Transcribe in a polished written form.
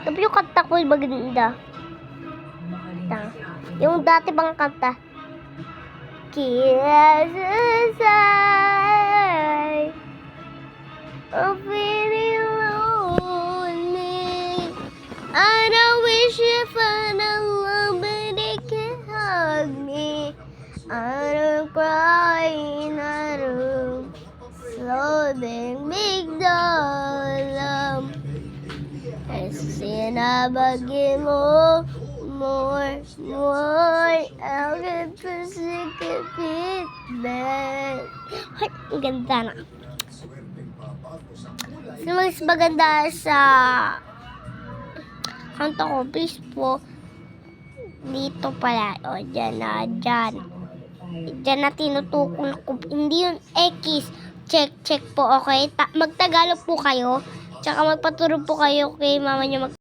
Sabi yung kanta ko maganda. Yung dati bang kanta. Kisasay I'm feeling lonely and I wish if I somebody can hug me. I don't cry in a room Slobbing big dollar sinabagi mo more I'll get to sick of it then. Ay, ang ganda na. Mas maganda sa kanta ko, please po. Dito pala. O, dyan na, dyan. Dyan na tinutukol ko. Hindi yun X. Check po, okay? Magtagalog po kayo. Tsaka magpaturo po kayo kay mama nyo